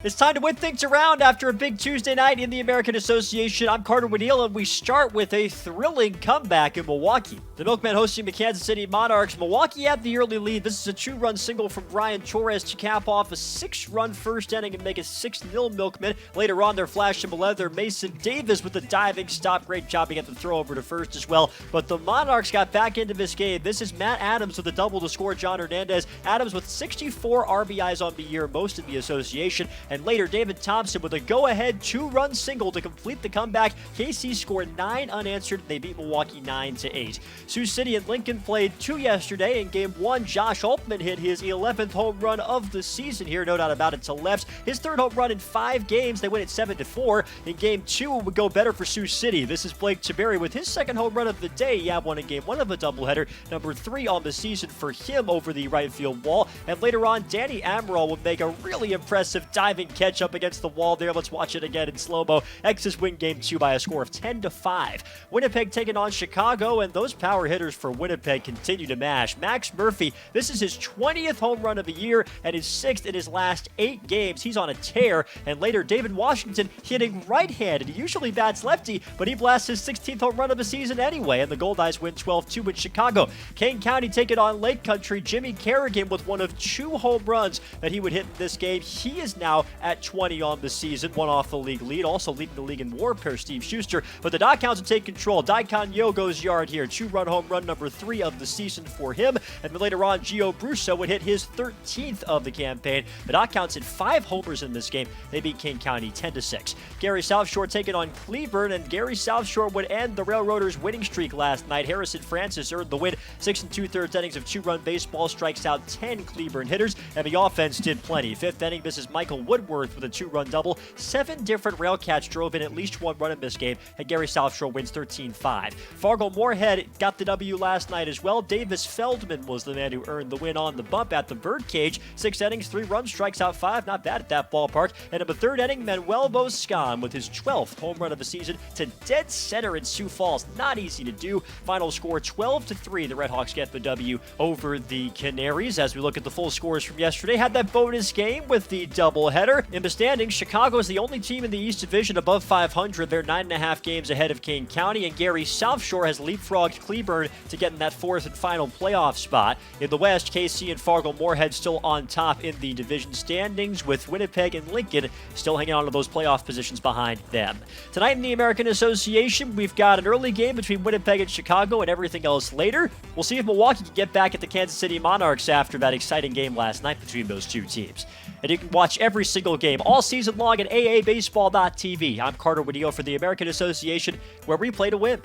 It's time to win things around after a big Tuesday night in the American Association. I'm Carter Woodiel, and we start with a thrilling comeback in Milwaukee. The Milkmen hosting the Kansas City Monarchs. Milwaukee had the early lead. This is a 2-run single from Brian Torres to cap off a 6-run first inning and make it 6-0 Milkmen. Later on, they're flashing leather. Mason Davis with the diving stop. Great job to get the throw over to first as well. But the Monarchs got back into this game. This is Matt Adams with a double to score John Hernandez. Adams with 64 RBIs on the year, most in the association. And later, David Thompson with a go-ahead 2-run single to complete the comeback. KC scored 9 unanswered. They beat Milwaukee 9-8. Sioux City and Lincoln played 2 yesterday. In Game 1, Josh Altman hit his 11th home run of the season here, no doubt about it, to left. His 3rd home run in 5 games. They win it 7-4. In Game 2, it would go better for Sioux City. This is Blake Tiberi with his 2nd home run of the day. He had one in Game 1 of a doubleheader, number 3 on the season for him over the right field wall. And later on, Danny Amaral would make a really impressive diving catch up against the wall there. Let's watch it again in slow-mo. X's win Game 2 by a score of 10-5. Winnipeg taking on Chicago, and those power hitters for Winnipeg continue to mash. Max Murphy, this is his 20th home run of the year and his 6th in his last 8 games. He's on a tear. And later, David Washington hitting right-handed. He usually bats lefty, but he blasts his 16th home run of the season anyway, and the Goldeyes win 12-2 in Chicago. Kane County taking on Lake Country. Jimmy Kerrigan with one of 2 home runs that he would hit in this game. He is now at 20 on the season, one off the league lead, also leading the league in WAR per Steve Schuster. But the Dog Hounds will take control. Daikon Yo goes yard here, 2-run home run number 3 of the season for him. And then later on, Gio Brusso would hit his 13th of the campaign. The Dog Hounds hit 5 homers in this game. They beat King County 10-6. Gary South Shore taking on Cleburne, and Gary South Shore would end the Railroaders' winning streak last night. Harrison Francis earned the win. 6 2/3 innings of 2-run baseball, strikes out 10 Cleburne hitters, and the offense did plenty. 5th inning, this is Michael Woodworth with a 2-run double. 7 different Railcats drove in at least 1 run in this game, and Gary South Shore wins 13-5. Fargo-Moorhead got the W last night as well. Davis Feldman was the man who earned the win on the bump at the Birdcage. 6 innings, 3 runs, strikes out 5. Not bad at that ballpark. And in the 3rd inning, Manuel Boscan with his 12th home run of the season to dead center in Sioux Falls. Not easy to do. Final score 12-3. The Redhawks get the W over the Canaries. As we look at the full scores from yesterday, had that bonus game with the doubleheader. In the standings, Chicago is the only team in the East Division above 500. They're 9.5 games ahead of Kane County, and Gary South Shore has leapfrogged Cleburne to get in that 4th and final playoff spot. In the West, KC and Fargo-Moorhead still on top in the division standings, with Winnipeg and Lincoln still hanging on to those playoff positions behind them. Tonight in the American Association, we've got an early game between Winnipeg and Chicago and everything else later. We'll see if Milwaukee can get back at the Kansas City Monarchs after that exciting game last night between those 2 teams. And you can watch every single game all season long at aabaseball.tv. I'm Carter Woodiel for the American Association, where we play to win.